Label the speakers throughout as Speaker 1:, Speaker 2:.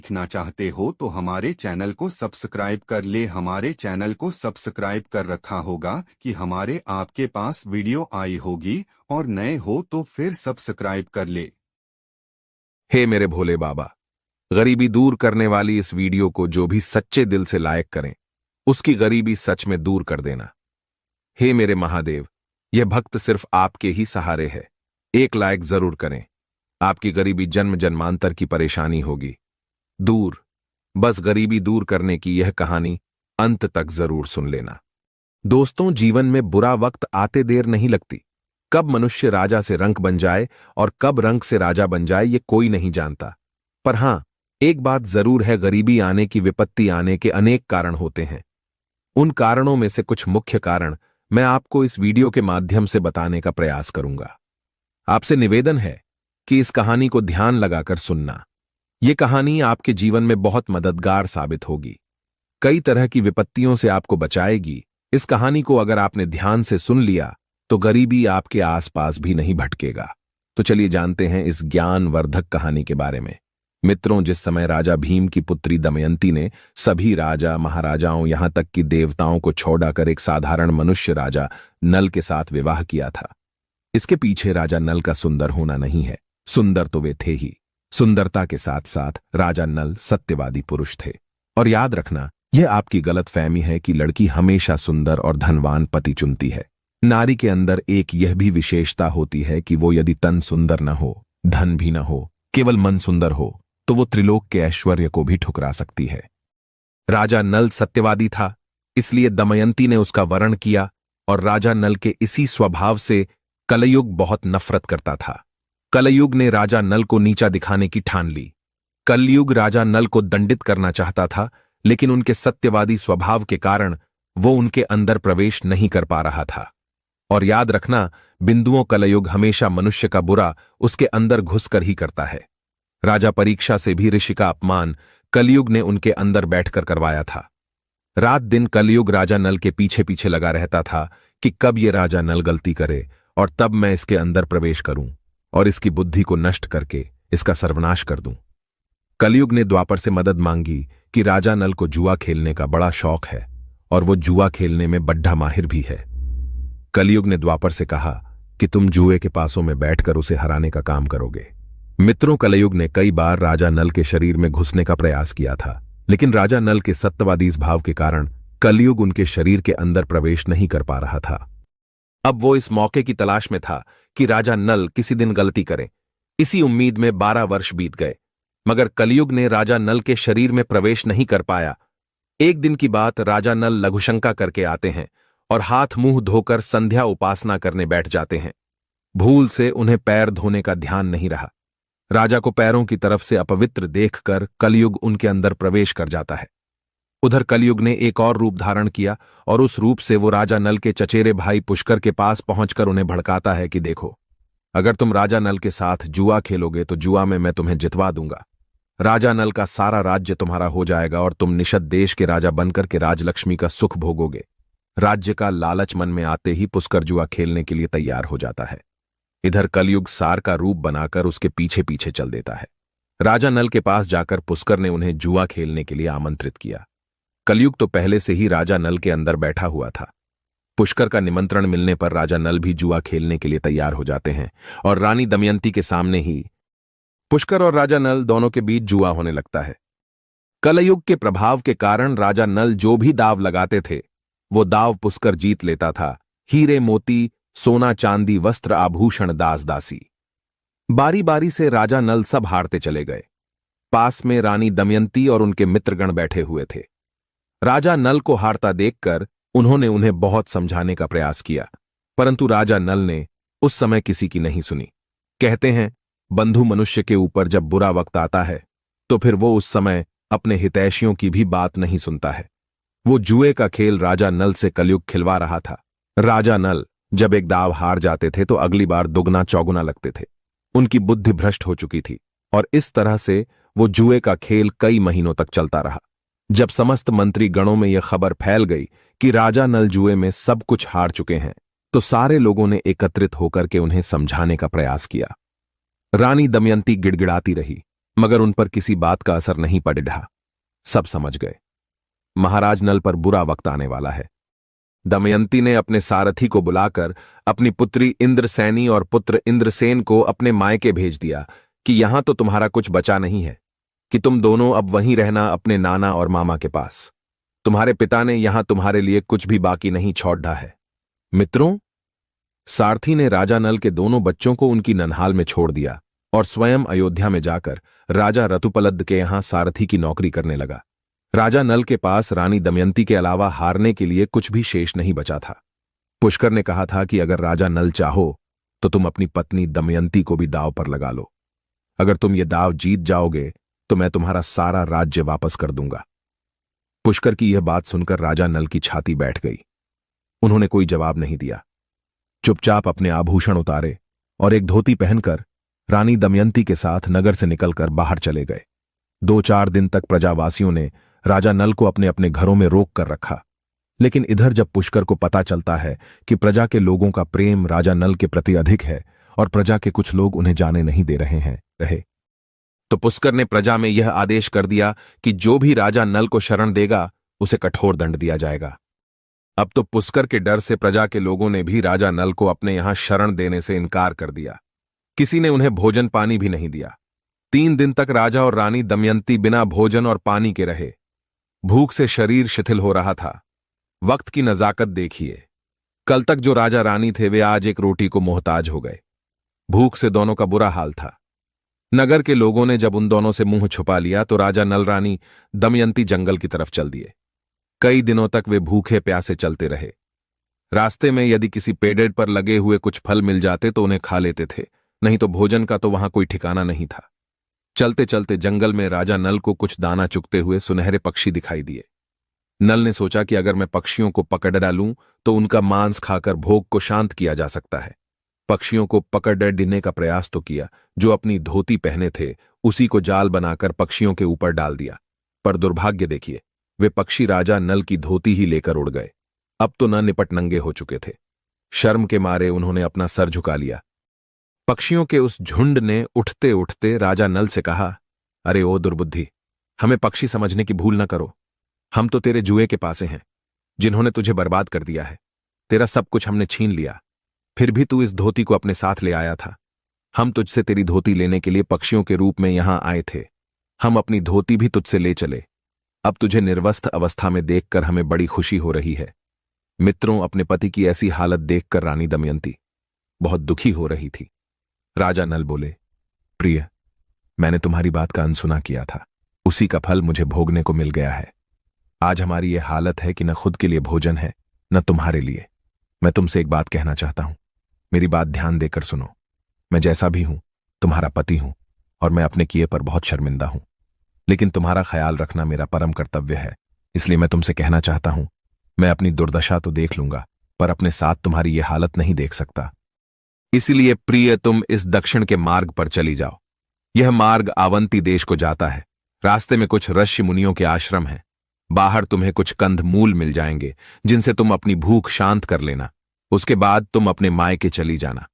Speaker 1: देखना चाहते हो तो हमारे चैनल को सब्सक्राइब कर ले। हमारे चैनल को सब्सक्राइब कर रखा होगा कि हमारे आपके पास वीडियो आई होगी, और नए हो तो फिर सब्सक्राइब कर ले।
Speaker 2: हे मेरे भोले बाबा, गरीबी दूर करने वाली इस वीडियो को जो भी सच्चे दिल से लाइक करें, उसकी गरीबी सच में दूर कर देना। हे मेरे महादेव, यह भक्त सिर्फ आपके ही सहारे है। एक लाइक जरूर करें। आपकी गरीबी जन्म जन्मांतर की परेशानी होगी दूर। बस गरीबी दूर करने की यह कहानी अंत तक जरूर सुन लेना। दोस्तों, जीवन में बुरा वक्त आते देर नहीं लगती। कब मनुष्य राजा से रंक बन जाए और कब रंक से राजा बन जाए ये कोई नहीं जानता। पर हां, एक बात जरूर है, गरीबी आने की, विपत्ति आने के अनेक कारण होते हैं। उन कारणों में से कुछ मुख्य कारण मैं आपको इस वीडियो के माध्यम से बताने का प्रयास करूंगा। आपसे निवेदन है कि इस कहानी को ध्यान लगाकर सुनना। यह कहानी आपके जीवन में बहुत मददगार साबित होगी, कई तरह की विपत्तियों से आपको बचाएगी। इस कहानी को अगर आपने ध्यान से सुन लिया तो गरीबी आपके आसपास भी नहीं भटकेगा। तो चलिए जानते हैं इस ज्ञानवर्धक कहानी के बारे में। मित्रों, जिस समय राजा भीम की पुत्री दमयंती ने सभी राजा, महाराजाओं, यहां तक कि देवताओं को छोड़कर एक साधारण मनुष्य राजा नल के साथ विवाह किया था, इसके पीछे राजा नल का सुंदर होना नहीं है। सुंदर तो वे थे ही, सुंदरता के साथ साथ राजा नल सत्यवादी पुरुष थे। और याद रखना, यह आपकी गलतफहमी है कि लड़की हमेशा सुंदर और धनवान पति चुनती है। नारी के अंदर एक यह भी विशेषता होती है कि वो यदि तन सुंदर न हो, धन भी न हो, केवल मन सुंदर हो, तो वो त्रिलोक के ऐश्वर्य को भी ठुकरा सकती है। राजा नल सत्यवादी था, इसलिए दमयंती ने उसका वरण किया, और राजा नल के इसी स्वभाव से कलयुग बहुत नफरत करता था। कलयुग ने राजा नल को नीचा दिखाने की ठान ली। कलयुग राजा नल को दंडित करना चाहता था, लेकिन उनके सत्यवादी स्वभाव के कारण वो उनके अंदर प्रवेश नहीं कर पा रहा था। और याद रखना, बिंदुओं कलयुग हमेशा मनुष्य का बुरा उसके अंदर घुसकर ही करता है। राजा परीक्षा से भी ऋषि का अपमान कलयुग ने उनके अंदर बैठकर करवाया था। रात दिन कलयुग राजा नल के पीछे पीछे लगा रहता था कि कब ये राजा नल गलती करे और तब मैं इसके अंदर प्रवेश करूं और इसकी बुद्धि को नष्ट करके इसका सर्वनाश कर दूं। कलयुग ने द्वापर से मदद मांगी कि राजा नल को जुआ खेलने का बड़ा शौक है और वो जुआ खेलने में बड्ढा माहिर भी है। कलयुग ने द्वापर से कहा कि तुम जुए के पासों में बैठकर उसे हराने का काम करोगे। मित्रों, कलयुग ने कई बार राजा नल के शरीर में घुसने का प्रयास किया था, लेकिन राजा नल के सत्यवादी इस भाव के कारण कलयुग उनके शरीर के अंदर प्रवेश नहीं कर पा रहा था। अब वो इस मौके की तलाश में था कि राजा नल किसी दिन गलती करे। इसी उम्मीद में 12 वर्ष बीत गए, मगर कलयुग ने राजा नल के शरीर में प्रवेश नहीं कर पाया। एक दिन की बात, राजा नल लघुशंका करके आते हैं और हाथ मुंह धोकर संध्या उपासना करने बैठ जाते हैं। भूल से उन्हें पैर धोने का ध्यान नहीं रहा। राजा को पैरों की तरफ से अपवित्र देखकर कलयुग उनके अंदर प्रवेश कर जाता है। उधर कलयुग ने एक और रूप धारण किया और उस रूप से वो राजा नल के चचेरे भाई पुष्कर के पास पहुंचकर उन्हें भड़काता है कि देखो, अगर तुम राजा नल के साथ जुआ खेलोगे तो जुआ में मैं तुम्हें जितवा दूंगा। राजा नल का सारा राज्य तुम्हारा हो जाएगा और तुम निषद देश के राजा बनकर के राजलक्ष्मी का सुख भोगोगे। राज्य का लालच मन में आते ही पुष्कर जुआ खेलने के लिए तैयार हो जाता है। इधर कलयुग सार का रूप बनाकर उसके पीछे पीछे चल देता है। राजा नल के पास जाकर पुष्कर ने उन्हें जुआ खेलने के लिए आमंत्रित किया। कलयुग तो पहले से ही राजा नल के अंदर बैठा हुआ था। पुष्कर का निमंत्रण मिलने पर राजा नल भी जुआ खेलने के लिए तैयार हो जाते हैं और रानी दमयंती के सामने ही पुष्कर और राजा नल दोनों के बीच जुआ होने लगता है। कलयुग के प्रभाव के कारण राजा नल जो भी दाव लगाते थे वो दाव पुष्कर जीत लेता था। हीरे मोती, सोना चांदी, वस्त्र आभूषण, दास दासी, बारी बारी से राजा नल सब हारते चले गए। पास में रानी दमयंती और उनके मित्रगण बैठे हुए थे। राजा नल को हारता देखकर उन्होंने उन्हें बहुत समझाने का प्रयास किया, परंतु राजा नल ने उस समय किसी की नहीं सुनी। कहते हैं, बंधु मनुष्य के ऊपर जब बुरा वक्त आता है तो फिर वो उस समय अपने हितैषियों की भी बात नहीं सुनता है। वो जुए का खेल राजा नल से कलयुग खिलवा रहा था। राजा नल जब एक दाव हार जाते थे तो अगली बार दुगना चौगुना लगते थे। उनकी बुद्धि भ्रष्ट हो चुकी थी और इस तरह से वो जुए का खेल कई महीनों तक चलता रहा। जब समस्त मंत्री गणों में यह खबर फैल गई कि राजा नल जुए में सब कुछ हार चुके हैं, तो सारे लोगों ने एकत्रित होकर के उन्हें समझाने का प्रयास किया। रानी दमयंती गिड़गिड़ाती रही मगर उन पर किसी बात का असर नहीं पड़ रहा। सब समझ गए महाराज नल पर बुरा वक्त आने वाला है। दमयंती ने अपने सारथी को बुलाकर अपनी पुत्री इंद्रसेनी और पुत्र इंद्रसेन को अपने मायके भेज दिया कि यहां तो तुम्हारा कुछ बचा नहीं है, कि तुम दोनों अब वहीं रहना अपने नाना और मामा के पास। तुम्हारे पिता ने यहां तुम्हारे लिए कुछ भी बाकी नहीं छोड़ा है। मित्रों, सारथी ने राजा नल के दोनों बच्चों को उनकी नन्हाल में छोड़ दिया और स्वयं अयोध्या में जाकर राजा ऋतुपलद के यहां सारथी की नौकरी करने लगा। राजा नल के पास रानी दमयंती के अलावा हारने के लिए कुछ भी शेष नहीं बचा था। पुष्कर ने कहा था कि अगर राजा नल चाहो तो तुम अपनी पत्नी दमयंती को भी दांव पर लगा लो। अगर तुम ये दांव जीत जाओगे तो मैं तुम्हारा सारा राज्य वापस कर दूंगा। पुष्कर की यह बात सुनकर राजा नल की छाती बैठ गई। उन्होंने कोई जवाब नहीं दिया। चुपचाप अपने आभूषण उतारे और एक धोती पहनकर रानी दमयंती के साथ नगर से निकलकर बाहर चले गए। 2-4 दिन तक प्रजावासियों ने राजा नल को अपने अपने घरों में रोक कर रखा। लेकिन इधर जब पुष्कर को पता चलता है कि प्रजा के लोगों का प्रेम राजा नल के प्रति अधिक है और प्रजा के कुछ लोग उन्हें जाने नहीं दे रहे तो पुष्कर ने प्रजा में यह आदेश कर दिया कि जो भी राजा नल को शरण देगा उसे कठोर दंड दिया जाएगा। अब तो पुष्कर के डर से प्रजा के लोगों ने भी राजा नल को अपने यहां शरण देने से इनकार कर दिया। किसी ने उन्हें भोजन पानी भी नहीं दिया। 3 दिन तक राजा और रानी दमयंती बिना भोजन और पानी के रहे। भूख से शरीर शिथिल हो रहा था। वक्त की नजाकत देखिए, कल तक जो राजा रानी थे वे आज एक रोटी को मोहताज हो गए। भूख से दोनों का बुरा हाल था। नगर के लोगों ने जब उन दोनों से मुंह छुपा लिया तो राजा नल रानी दमयंती जंगल की तरफ चल दिए। कई दिनों तक वे भूखे प्यासे चलते रहे। रास्ते में यदि किसी पेड़ पर लगे हुए कुछ फल मिल जाते तो उन्हें खा लेते थे, नहीं तो भोजन का तो वहां कोई ठिकाना नहीं था। चलते चलते जंगल में राजा नल को कुछ दाना चुगते हुए सुनहरे पक्षी दिखाई दिए। नल ने सोचा कि अगर मैं पक्षियों को पकड़ डालूं तो उनका मांस खाकर भोग को शांत किया जा सकता है। पक्षियों को पकड़ देने का प्रयास तो किया। जो अपनी धोती पहने थे उसी को जाल बनाकर पक्षियों के ऊपर डाल दिया, पर दुर्भाग्य देखिए, वे पक्षी राजा नल की धोती ही लेकर उड़ गए। अब तो न निपट नंगे हो चुके थे। शर्म के मारे उन्होंने अपना सर झुका लिया। पक्षियों के उस झुंड ने उठते उठते राजा नल से कहा, अरे ओ दुर्बुद्धि, हमें पक्षी समझने की भूल न करो। हम तो तेरे जुए के पासे हैं, जिन्होंने तुझे बर्बाद कर दिया है। तेरा सब कुछ हमने छीन लिया, फिर भी तू इस धोती को अपने साथ ले आया था। हम तुझसे तेरी धोती लेने के लिए पक्षियों के रूप में यहां आए थे। हम अपनी धोती भी तुझसे ले चले। अब तुझे निर्वस्त्र अवस्था में देखकर हमें बड़ी खुशी हो रही है। मित्रों, अपने पति की ऐसी हालत देखकर रानी दमयंती बहुत दुखी हो रही थी। राजा नल बोले, प्रिय, मैंने तुम्हारी बात का अनसुना किया था। उसी का फल मुझे भोगने को मिल गया है। आज हमारी यह हालत है कि न खुद के लिए भोजन है न तुम्हारे लिए। मैं तुमसे एक बात कहना चाहता हूं, मेरी बात ध्यान देकर सुनो। मैं जैसा भी हूं तुम्हारा पति हूं और मैं अपने किए पर बहुत शर्मिंदा हूं, लेकिन तुम्हारा ख्याल रखना मेरा परम कर्तव्य है। इसलिए मैं तुमसे कहना चाहता हूं, मैं अपनी दुर्दशा तो देख लूंगा पर अपने साथ तुम्हारी यह हालत नहीं देख सकता। इसलिए प्रिय, तुम इस दक्षिण के मार्ग पर चली जाओ। यह मार्ग आवंती देश को जाता है। रास्ते में कुछ ऋषि मुनियों के आश्रम हैं। बाहर तुम्हें कुछ कंद मूल मिल जाएंगे जिनसे तुम अपनी भूख शांत कर लेना। उसके बाद तुम अपने मायके चली जाना।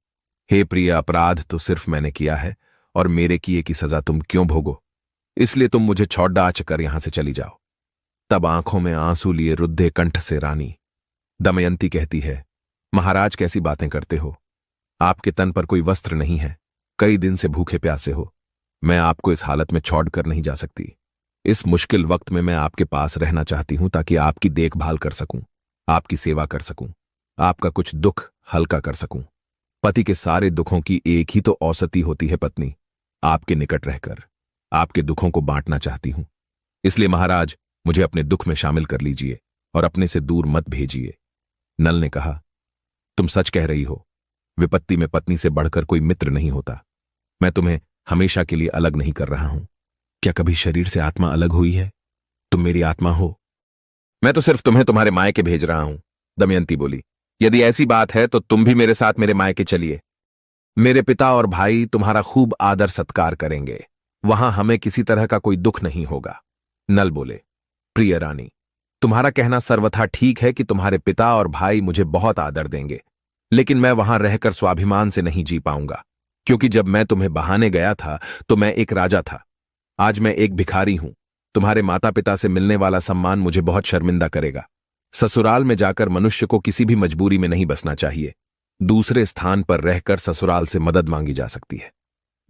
Speaker 2: हे प्रिय, अपराध तो सिर्फ मैंने किया है और मेरे किए की सजा तुम क्यों भोगो? इसलिए तुम मुझे छौड़ा कर यहां से चली जाओ। तब आंखों में आंसू लिए रुद्धे कंठ से रानी दमयंती कहती है, महाराज कैसी बातें करते हो? आपके तन पर कोई वस्त्र नहीं है, कई दिन से भूखे प्यासे हो। मैं आपको इस हालत में छोड़कर नहीं जा सकती। इस मुश्किल वक्त में मैं आपके पास रहना चाहती हूं ताकि आपकी देखभाल कर सकूं, आपकी सेवा कर सकूं, आपका कुछ दुख हल्का कर सकूं। पति के सारे दुखों की एक ही तो औसती होती है पत्नी। आपके निकट रहकर आपके दुखों को बांटना चाहती हूं। इसलिए महाराज, मुझे अपने दुख में शामिल कर लीजिए और अपने से दूर मत भेजिए। नल ने कहा, तुम सच कह रही हो। विपत्ति में पत्नी से बढ़कर कोई मित्र नहीं होता। मैं तुम्हें हमेशा के लिए अलग नहीं कर रहा हूं। क्या कभी शरीर से आत्मा अलग हुई है? तुम मेरी आत्मा हो। मैं तो सिर्फ तुम्हें तुम्हारे मायके भेज रहा हूं। दमयंती बोली, यदि ऐसी बात है तो तुम भी मेरे साथ मेरे मायके चलिए। मेरे पिता और भाई तुम्हारा खूब आदर सत्कार करेंगे। वहां हमें किसी तरह का कोई दुख नहीं होगा। नल बोले, प्रिय रानी, तुम्हारा कहना सर्वथा ठीक है कि तुम्हारे पिता और भाई मुझे बहुत आदर देंगे, लेकिन मैं वहां रहकर स्वाभिमान से नहीं जी पाऊंगा, क्योंकि जब मैं तुम्हें बहाने गया था तो मैं एक राजा था। आज मैं एक भिखारी हूं। तुम्हारे माता पिता से मिलने वाला सम्मान मुझे बहुत शर्मिंदा करेगा। ससुराल में जाकर मनुष्य को किसी भी मजबूरी में नहीं बसना चाहिए। दूसरे स्थान पर रहकर ससुराल से मदद मांगी जा सकती है।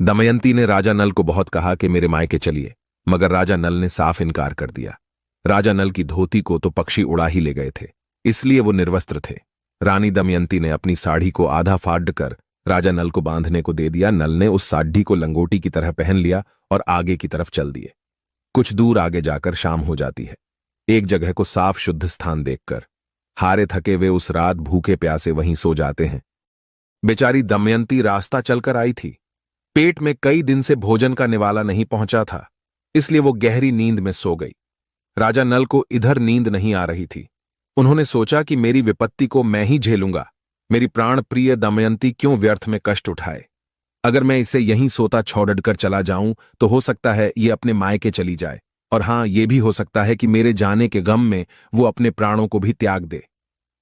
Speaker 2: दमयंती ने राजा नल को बहुत कहा कि मेरे मायके चलिए, मगर राजा नल ने साफ इनकार कर दिया। राजा नल की धोती को तो पक्षी उड़ा ही ले गए थे, इसलिए वो निर्वस्त्र थे। रानी दमयंती ने अपनी साड़ी को आधा फाड़ कर राजा नल को बांधने को दे दिया। नल ने उस साड़ी को लंगोटी की तरह पहन लिया और आगे की तरफ चल दिए। कुछ दूर आगे जाकर शाम हो जाती है। एक जगह को साफ शुद्ध स्थान देखकर हारे थके वे उस रात भूखे प्यासे वहीं सो जाते हैं। बेचारी दमयंती रास्ता चलकर आई थी। पेट में कई दिन से भोजन का निवाला नहीं पहुंचा था, इसलिए वो गहरी नींद में सो गई। राजा नल को इधर नींद नहीं आ रही थी। उन्होंने सोचा कि मेरी विपत्ति को मैं ही झेलूंगा। मेरी प्राण प्रिय दमयंती क्यों व्यर्थ में कष्ट उठाए। अगर मैं इसे यहीं सोता छोड़कर चला जाऊं तो हो सकता है ये अपने मायके चली जाए, और हां, ये भी हो सकता है कि मेरे जाने के गम में वो अपने प्राणों को भी त्याग दे।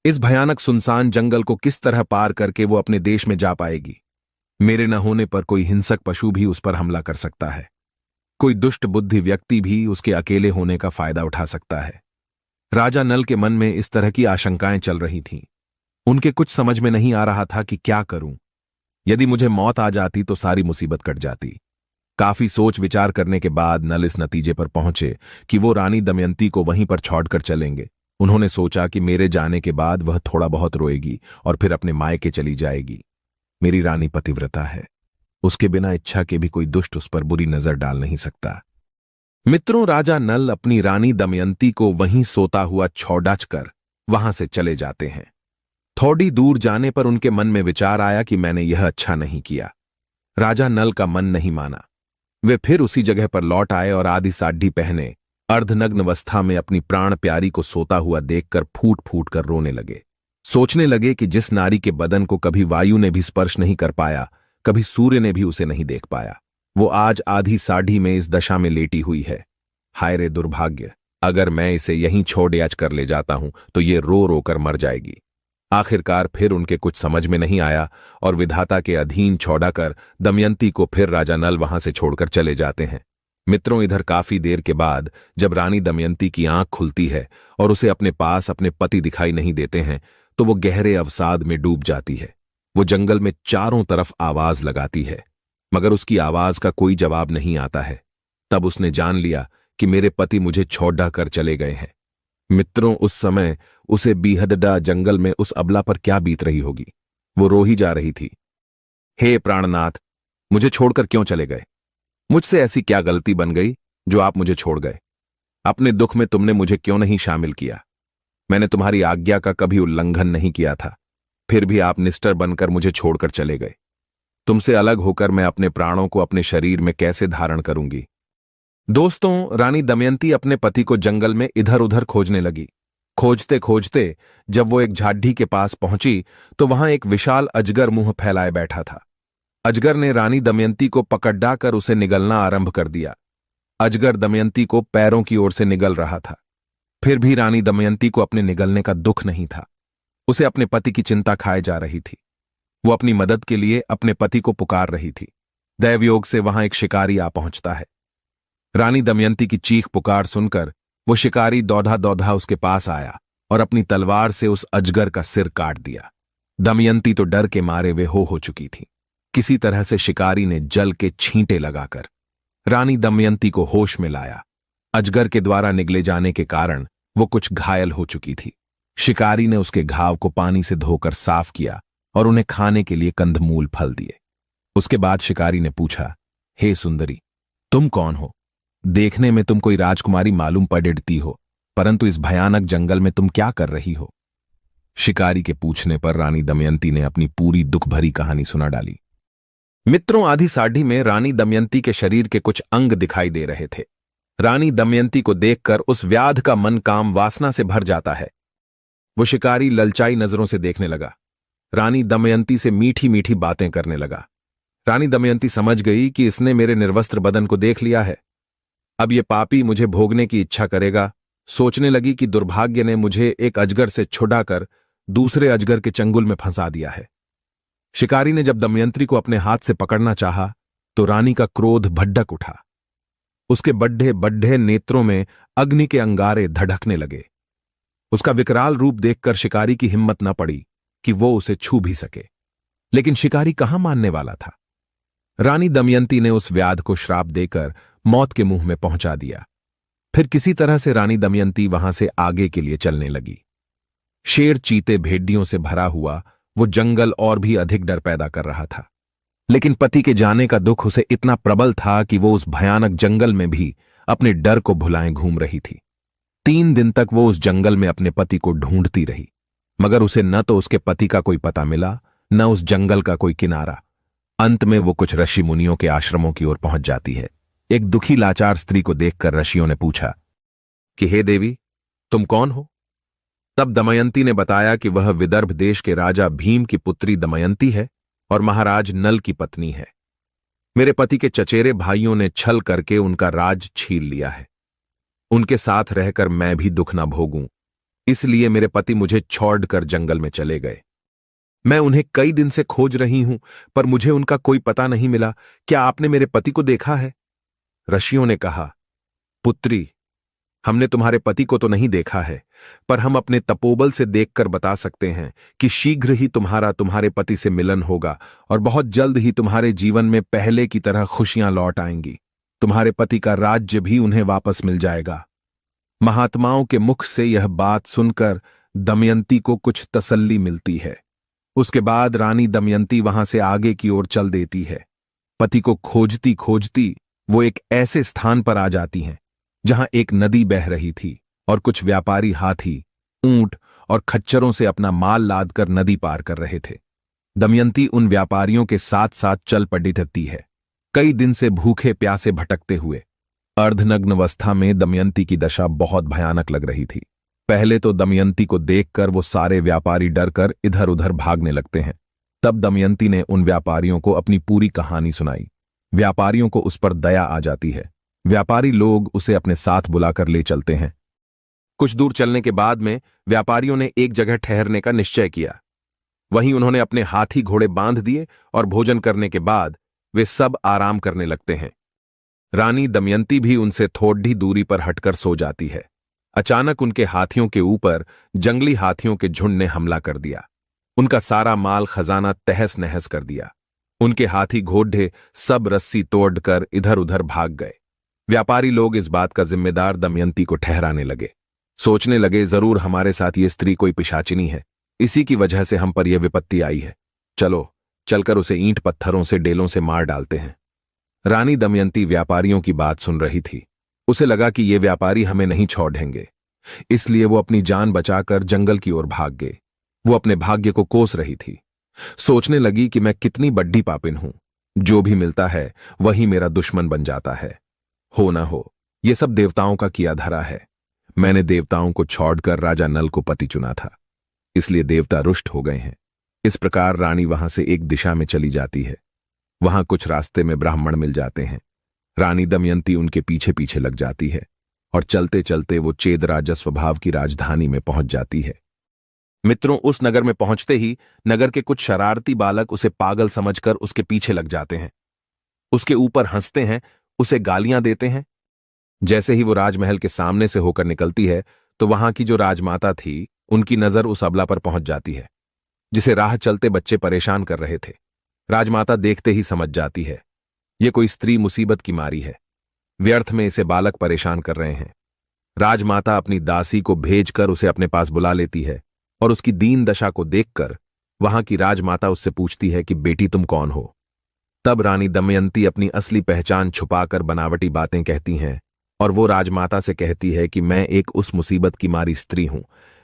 Speaker 2: इस भयानक सुनसान जंगल को किस तरह पार करके वो अपने देश में जा पाएगी। मेरे न होने पर कोई हिंसक पशु भी उस पर हमला कर सकता है। कोई दुष्ट बुद्धि व्यक्ति भी उसके अकेले होने का फायदा उठा सकता है। राजा नल के मन में इस तरह की आशंकाएं चल रही थीं। उनके कुछ समझ में नहीं आ रहा था कि क्या करूं। यदि मुझे मौत आ जाती तो सारी मुसीबत कट जाती। काफी सोच विचार करने के बाद नल इस नतीजे पर पहुंचे कि वो रानी दमयंती को वहीं पर छोड़कर चलेंगे। उन्होंने सोचा कि मेरे जाने के बाद वह थोड़ा बहुत रोएगी और फिर अपने मायके चली जाएगी। मेरी रानी पतिव्रता है, उसके बिना इच्छा के भी कोई दुष्ट उस पर बुरी नजर डाल नहीं सकता। मित्रों, राजा नल अपनी रानी दमयंती को वहीं सोता हुआ छोड़कर वहां से चले जाते हैं। थोड़ी दूर जाने पर उनके मन में विचार आया कि मैंने यह अच्छा नहीं किया। राजा नल का मन नहीं माना। वे फिर उसी जगह पर लौट आए और आधी साड़ी पहने अर्धनग्न अवस्था में अपनी प्राण प्यारी को सोता हुआ देखकर फूट फूट कर रोने लगे। सोचने लगे कि जिस नारी के बदन को कभी वायु ने भी स्पर्श नहीं कर पाया, कभी सूर्य ने भी उसे नहीं देख पाया, वो आज आधी साड़ी में इस दशा में लेटी हुई है। हाय रे दुर्भाग्य! अगर मैं इसे यहीं छोड़ याच कर ले जाता हूं तो ये रो रो कर मर जाएगी। आखिरकार फिर उनके कुछ समझ में नहीं आया और विधाता के अधीन छोड़कर दमयंती को फिर राजा नल वहां से छोड़कर चले जाते हैं। मित्रों, इधर काफी देर के बाद जब रानी दमयंती की आंख खुलती है और उसे अपने पास अपने पति दिखाई नहीं देते हैं तो वो गहरे अवसाद में डूब जाती है। वो जंगल में चारों तरफ आवाज लगाती है, मगर उसकी आवाज का कोई जवाब नहीं आता है। तब उसने जान लिया कि मेरे पति मुझे छोड़ कर चले गए हैं। मित्रों, उस समय उसे बीहडडा जंगल में उस अबला पर क्या बीत रही होगी। वो रो ही जा रही थी। हे प्राणनाथ, मुझे छोड़कर क्यों चले गए? मुझसे ऐसी क्या गलती बन गई जो आप मुझे छोड़ गए? अपने दुख में तुमने मुझे क्यों नहीं शामिल किया? मैंने तुम्हारी आज्ञा का कभी उल्लंघन नहीं किया था, फिर भी आप निष्ठुर बनकर मुझे छोड़कर चले गए। तुमसे अलग होकर मैं अपने प्राणों को अपने शरीर में कैसे धारण करूंगी? दोस्तों, रानी दमयंती अपने पति को जंगल में इधर उधर खोजने लगी। खोजते खोजते जब वो एक झाड़ी के पास पहुंची तो वहां एक विशाल अजगर मुंह फैलाए बैठा था। अजगर ने रानी दमयंती को पकड़ उसे निगलना आरंभ कर दिया। अजगर दमयंती को पैरों की ओर से निगल रहा था। फिर भी रानी दमयंती को अपने निगलने का दुख नहीं था। उसे अपने पति की चिंता खाए जा रही थी। वो अपनी मदद के लिए अपने पति को पुकार रही थी। दैवयोग से वहां एक शिकारी आ पहुंचता है। रानी दमयंती की चीख पुकार सुनकर वो शिकारी दौड़ा दौड़ा उसके पास आया और अपनी तलवार से उस अजगर का सिर काट दिया। दमयंती तो डर के मारे वे हो चुकी थी। किसी तरह से शिकारी ने जल के छींटे लगाकर रानी दमयंती को होश में लाया। अजगर के द्वारा निगले जाने के कारण वो कुछ घायल हो चुकी थी। शिकारी ने उसके घाव को पानी से धोकर साफ किया और उन्हें खाने के लिए कंदमूल फल दिए। उसके बाद शिकारी ने पूछा, हे सुंदरी, तुम कौन हो? देखने में तुम कोई राजकुमारी मालूम पड़ती हो, परंतु इस भयानक जंगल में तुम क्या कर रही हो? शिकारी के पूछने पर रानी दमयंती ने अपनी पूरी दुख भरी कहानी सुना डाली। मित्रों, आधी साड़ी में रानी दमयंती के शरीर के कुछ अंग दिखाई दे रहे थे। रानी दमयंती को देखकर उस व्याध का मन काम वासना से भर जाता है। वो शिकारी ललचाई नजरों से देखने लगा। रानी दमयंती से मीठी मीठी बातें करने लगा। रानी दमयंती समझ गई कि इसने मेरे निर्वस्त्र बदन को देख लिया है। अब ये पापी मुझे भोगने की इच्छा करेगा। सोचने लगी कि दुर्भाग्य ने मुझे एक अजगर से छुड़ाकर दूसरे अजगर के चंगुल में फंसा दिया है। शिकारी ने जब दमयंती को अपने हाथ से पकड़ना चाहा तो रानी का क्रोध भड़क उठा। उसके बड्ढे बड्ढे नेत्रों में अग्नि के अंगारे धड़कने लगे। उसका विकराल रूप देखकर शिकारी की हिम्मत न पड़ी कि वो उसे छू भी सके, लेकिन शिकारी कहां मानने वाला था। रानी दमयंती ने उस व्याध को श्राप देकर मौत के मुंह में पहुंचा दिया। फिर किसी तरह से रानी दमयंती वहां से आगे के लिए चलने लगी। शेर, चीते, भेड़ियों से भरा हुआ वो जंगल और भी अधिक डर पैदा कर रहा था, लेकिन पति के जाने का दुख उसे इतना प्रबल था कि वो उस भयानक जंगल में भी अपने डर को भुलाए घूम रही थी। 3 दिन तक वो उस जंगल में अपने पति को ढूंढती रही, मगर उसे न तो उसके पति का कोई पता मिला, न उस जंगल का कोई किनारा। अंत में वो कुछ ऋषि मुनियों के आश्रमों की ओर पहुंच जाती है। एक दुखी लाचार स्त्री को देखकर ऋषियों ने पूछा कि हे देवी, तुम कौन हो? तब दमयंती ने बताया कि वह विदर्भ देश के राजा भीम की पुत्री दमयंती है और महाराज नल की पत्नी है। मेरे पति के चचेरे भाइयों ने छल करके उनका राज छीन लिया है। उनके साथ रहकर मैं भी दुख न भोगूं, इसलिए मेरे पति मुझे छोड़कर जंगल में चले गए। मैं उन्हें कई दिन से खोज रही हूं, पर मुझे उनका कोई पता नहीं मिला। क्या आपने मेरे पति को देखा है? ऋषियों ने कहा, पुत्री, हमने तुम्हारे पति को तो नहीं देखा है, पर हम अपने तपोबल से देखकर बता सकते हैं कि शीघ्र ही तुम्हारे पति से मिलन होगा और बहुत जल्द ही तुम्हारे जीवन में पहले की तरह खुशियां लौट आएंगी। तुम्हारे पति का राज्य भी उन्हें वापस मिल जाएगा। महात्माओं के मुख से यह बात सुनकर दमयंती को कुछ तसल्ली मिलती है। उसके बाद रानी दमयंती वहां से आगे की ओर चल देती है। पति को खोजती खोजती वो एक ऐसे स्थान पर आ जाती हैं जहां एक नदी बह रही थी और कुछ व्यापारी हाथी, ऊंट और खच्चरों से अपना माल लादकर नदी पार कर रहे थे। दमयंती उन व्यापारियों के साथ साथ चल पड़ी रहती है, कई दिन से भूखे प्यासे भटकते हुए। अर्धनग्न अवस्था में दमयंती की दशा बहुत भयानक लग रही थी। पहले तो दमयंती को देखकर वो सारे व्यापारी डरकर इधर उधर भागने लगते हैं। तब दमयंती ने उन व्यापारियों को अपनी पूरी कहानी सुनाई। व्यापारियों को उस पर दया आ जाती है। व्यापारी लोग उसे अपने साथ बुलाकर ले चलते हैं। कुछ दूर चलने के बाद में व्यापारियों ने एक जगह ठहरने का निश्चय किया। वहीं उन्होंने अपने हाथी घोड़े बांध दिए और भोजन करने के बाद वे सब आराम करने लगते हैं। रानी दमयंती भी उनसे थोड़ी दूरी पर हटकर सो जाती है। अचानक उनके हाथियों के ऊपर जंगली हाथियों के झुंड ने हमला कर दिया। उनका सारा माल खजाना तहस नहस कर दिया। उनके हाथी घोड़े सब रस्सी तोड़कर इधर उधर भाग गए। व्यापारी लोग इस बात का जिम्मेदार दमयंती को ठहराने लगे। सोचने लगे, जरूर हमारे साथ ये स्त्री कोई पिशाचिनी है, इसी की वजह से हम पर यह विपत्ति आई है। चलो चलकर उसे ईंट पत्थरों से डेलों से मार डालते हैं। रानी दमयंती व्यापारियों की बात सुन रही थी। उसे लगा कि ये व्यापारी हमें नहीं छोड़ेंगे, इसलिए वो अपनी जान बचाकर जंगल की ओर भाग गए। वो अपने भाग्य को कोस रही थी। सोचने लगी कि मैं कितनी बड्डी पापिन हूं, जो भी मिलता है वही मेरा दुश्मन बन जाता है। हो ना हो, ये सब देवताओं का किया धरा है। मैंने देवताओं को छोड़कर राजा नल को पति चुना था, इसलिए देवता रुष्ट हो गए हैं। इस प्रकार रानी वहां से एक दिशा में चली जाती है। वहां कुछ रास्ते में ब्राह्मण मिल जाते हैं। रानी दमयंती उनके पीछे पीछे लग जाती है और चलते चलते वो चेद राजस्वभाव की राजधानी में पहुंच जाती है। मित्रों, उस नगर में पहुंचते ही नगर के कुछ शरारती बालक उसे पागल समझकर उसके पीछे लग जाते हैं। उसके ऊपर हंसते हैं, उसे गालियां देते हैं। जैसे ही वो राजमहल के सामने से होकर निकलती है तो वहां की जो राजमाता थी, उनकी नजर उस अबला पर पहुंच जाती है जिसे राह चलते बच्चे परेशान कर रहे थे। राजमाता देखते ही समझ जाती है ये कोई स्त्री मुसीबत की मारी है, व्यर्थ में इसे बालक परेशान कर रहे हैं। राजमाता अपनी दासी को भेजकर उसे अपने पास बुला लेती है और उसकी दीन दशा को देखकर वहां की राजमाता उससे पूछती है कि बेटी तुम कौन हो। तब रानी दमयंती अपनी असली पहचान छुपाकर बनावटी बातें कहती हैं और वो राजमाता से कहती है कि मैं एक उस मुसीबत की मारी स्त्री हूं।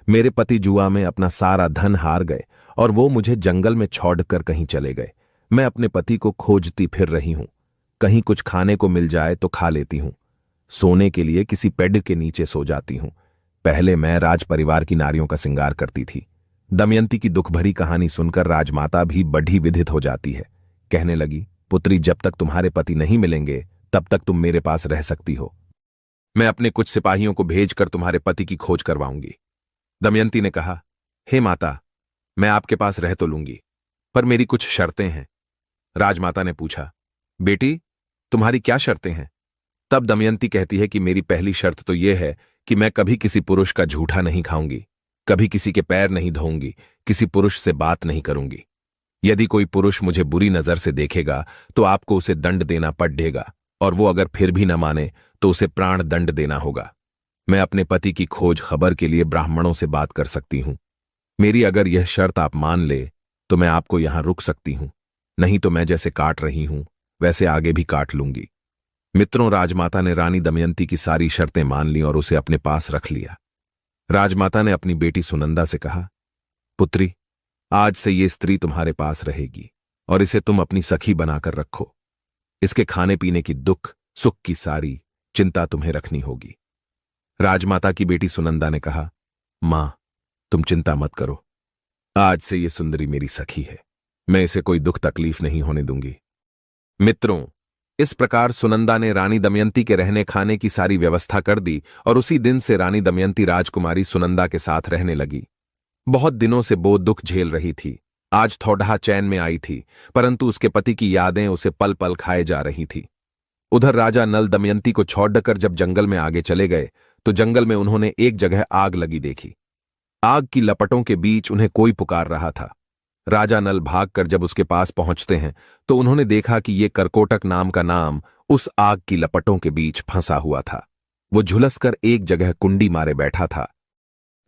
Speaker 2: मेरे पति जुआ में अपना सारा धन हार गए और वो मुझे जंगल में छोड़कर कहीं चले गए। मैं अपने पति को खोजती फिर रही हूं। कहीं कुछ खाने को मिल जाए तो खा लेती हूं। सोने के लिए किसी पेड़ के नीचे सो जाती हूं। पहले मैं राज परिवार की नारियों का श्रृंगार करती थी। दमयंती की दुख भरी कहानी सुनकर राजमाता भी बड़ी विधित हो जाती है। कहने लगी, पुत्री, जब तक तुम्हारे पति नहीं मिलेंगे तब तक तुम मेरे पास रह सकती हो। मैं अपने कुछ सिपाहियों को भेजकर तुम्हारे पति की खोज करवाऊंगी। दमयंती ने कहा, हे माता, मैं आपके पास रह तो लूंगी, पर मेरी कुछ शर्तें हैं। राजमाता ने पूछा, बेटी, तुम्हारी क्या शर्तें हैं? तब दमयंती कहती है कि मेरी पहली शर्त तो यह है कि मैं कभी किसी पुरुष का झूठा नहीं खाऊंगी, कभी किसी के पैर नहीं धोऊंगी, किसी पुरुष से बात नहीं करूंगी। यदि कोई पुरुष मुझे बुरी नजर से देखेगा तो आपको उसे दंड देना पड़ेगा, और वो अगर फिर भी न माने तो उसे प्राण दंड देना होगा। मैं अपने पति की खोज खबर के लिए ब्राह्मणों से बात कर सकती हूं। मेरी अगर यह शर्त आप मान ले तो मैं आपको यहां रुक सकती हूं, नहीं तो मैं जैसे काट रही हूं वैसे आगे भी काट लूंगी। मित्रों, राजमाता ने रानी दमयंती की सारी शर्तें मान ली और उसे अपने पास रख लिया। राजमाता ने अपनी बेटी सुनंदा से कहा, पुत्री, आज से ये स्त्री तुम्हारे पास रहेगी और इसे तुम अपनी सखी बनाकर रखो। इसके खाने पीने की दुख सुख की सारी चिंता तुम्हें रखनी होगी। राजमाता की बेटी सुनंदा ने कहा, मां, तुम चिंता मत करो, आज से ये सुंदरी मेरी सखी है, मैं इसे कोई दुख तकलीफ नहीं होने दूंगी। मित्रों, इस प्रकार सुनंदा ने रानी दमयंती के रहने खाने की सारी व्यवस्था कर दी और उसी दिन से रानी दमयंती राजकुमारी सुनंदा के साथ रहने लगी। बहुत दिनों से वो दुख झेल रही थी, आज थोड़ा चैन में आई थी, परंतु उसके पति की यादें उसे पल पल खाए जा रही थी। उधर राजा नल दमयंती को छोड़कर जब जंगल में आगे चले गए तो जंगल में उन्होंने एक जगह आग लगी देखी। आग की लपटों के बीच उन्हें कोई पुकार रहा था। राजा नल भागकर जब उसके पास पहुंचते हैं तो उन्होंने देखा कि ये करकोटक नाम का नाम उस आग की लपटों के बीच फंसा हुआ था। वो झुलसकर एक जगह कुंडी मारे बैठा था।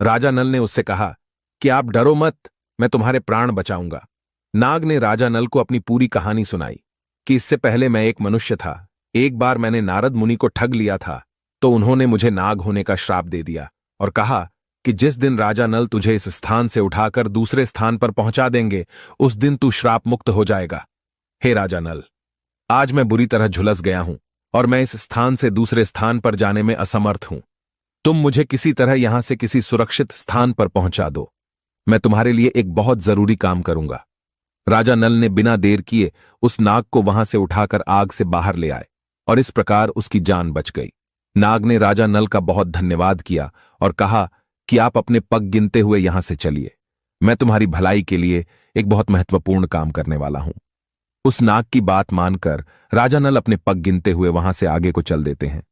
Speaker 2: राजा नल ने उससे कहा कि आप डरो मत, मैं तुम्हारे प्राण बचाऊंगा। नाग ने राजा नल को अपनी पूरी कहानी सुनाई कि इससे पहले मैं एक मनुष्य था, एक बार मैंने नारद मुनि को ठग लिया था तो उन्होंने मुझे नाग होने का श्राप दे दिया और कहा कि जिस दिन राजा नल तुझे इस स्थान से उठाकर दूसरे स्थान पर पहुंचा देंगे उस दिन तू श्राप मुक्त हो जाएगा। हे राजा नल, आज मैं बुरी तरह झुलस गया हूं और मैं इस स्थान से दूसरे स्थान पर जाने में असमर्थ हूं। तुम मुझे किसी तरह यहां से किसी सुरक्षित स्थान पर पहुंचा दो, मैं तुम्हारे लिए एक बहुत जरूरी काम करूंगा। राजा नल ने बिना देर किए उस नाग को वहां से उठाकर आग से बाहर ले आए और इस प्रकार उसकी जान बच गई। नाग ने राजा नल का बहुत धन्यवाद किया और कहा कि आप अपने पग गिनते हुए यहां से चलिए, मैं तुम्हारी भलाई के लिए एक बहुत महत्वपूर्ण काम करने वाला हूं। उस नाग की बात मानकर राजा नल अपने पग गिनते हुए वहां से आगे को चल देते हैं।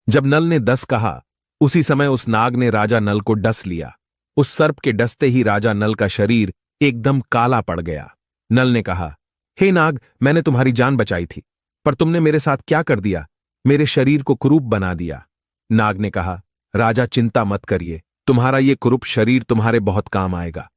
Speaker 2: जब नल ने 10 कहा उसी समय उस नाग ने राजा नल को डस लिया। उस सर्प के डसते ही राजा नल का शरीर एकदम काला पड़ गया। नल ने कहा, हे नाग, मैंने तुम्हारी जान बचाई थी, पर तुमने मेरे साथ क्या कर दिया, मेरे शरीर को कुरूप बना दिया। नाग ने कहा, राजा चिंता मत करिए, तुम्हारा ये कुरूप शरीर तुम्हारे बहुत काम आएगा।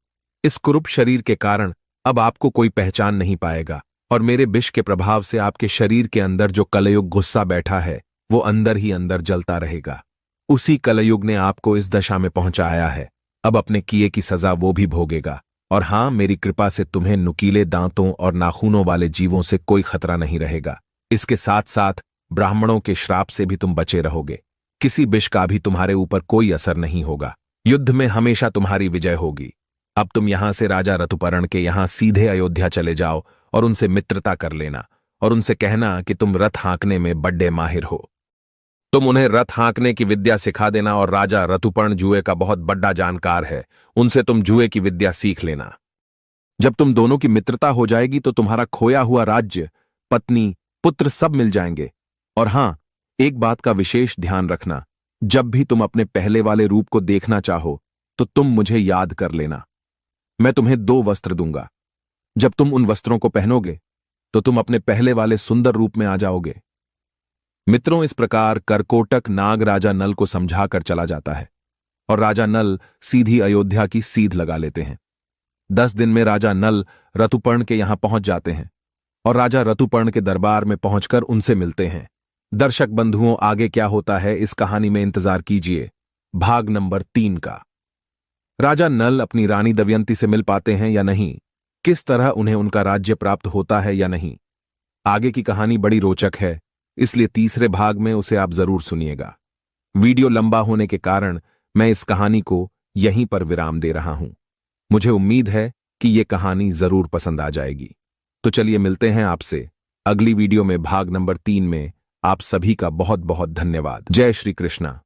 Speaker 2: इस कुरूप शरीर के कारण अब आपको कोई पहचान नहीं पाएगा और मेरे विष के प्रभाव से आपके शरीर के अंदर जो कलयुग गुस्सा बैठा है वो अंदर ही अंदर जलता रहेगा। उसी कलयुग ने आपको इस दशा में पहुंचाया है, अब अपने किए की सजा वो भी भोगेगा। और हां, मेरी कृपा से तुम्हें नुकीले दांतों और नाखूनों वाले जीवों से कोई खतरा नहीं रहेगा। इसके साथ साथ ब्राह्मणों के श्राप से भी तुम बचे रहोगे। किसी विष का भी तुम्हारे ऊपर कोई असर नहीं होगा। युद्ध में हमेशा तुम्हारी विजय होगी। अब तुम यहां से राजा ऋतुपर्ण के यहां सीधे अयोध्या चले जाओ और उनसे मित्रता कर लेना और उनसे कहना कि तुम रथ हाँकने में बड़े माहिर हो। तुम उन्हें रथ हाँकने की विद्या सिखा देना और राजा ऋतुपर्ण जुए का बहुत बड़ा जानकार है, उनसे तुम जुए की विद्या सीख लेना। जब तुम दोनों की मित्रता हो जाएगी तो तुम्हारा खोया हुआ राज्य, पत्नी, पुत्र सब मिल जाएंगे। और हां, एक बात का विशेष ध्यान रखना, जब भी तुम अपने पहले वाले रूप को देखना चाहो तो तुम मुझे याद कर लेना। मैं तुम्हें 2 वस्त्र दूंगा, जब तुम उन वस्त्रों को पहनोगे तो तुम अपने पहले वाले सुंदर रूप में आ जाओगे। मित्रों, इस प्रकार करकोटक नाग राजा नल को समझाकर चला जाता है और राजा नल सीधी अयोध्या की सीध लगा लेते हैं। 10 दिन में राजा नल ऋतुपर्ण के यहां पहुंच जाते हैं और राजा ऋतुपर्ण के दरबार में पहुंचकर उनसे मिलते हैं। दर्शक बंधुओं, आगे क्या होता है इस कहानी में इंतजार कीजिए, भाग नंबर 3 का। राजा नल अपनी रानी दमयंती से मिल पाते हैं या नहीं, किस तरह उन्हें उनका राज्य प्राप्त होता है या नहीं, आगे की कहानी बड़ी रोचक है, इसलिए तीसरे भाग में उसे आप जरूर सुनिएगा। वीडियो लंबा होने के कारण मैं इस कहानी को यहीं पर विराम दे रहा हूं। मुझे उम्मीद है कि यह कहानी जरूर पसंद आ जाएगी। तो चलिए मिलते हैं आपसे अगली वीडियो में भाग नंबर 3 में। आप सभी का बहुत बहुत धन्यवाद। जय श्री कृष्णा।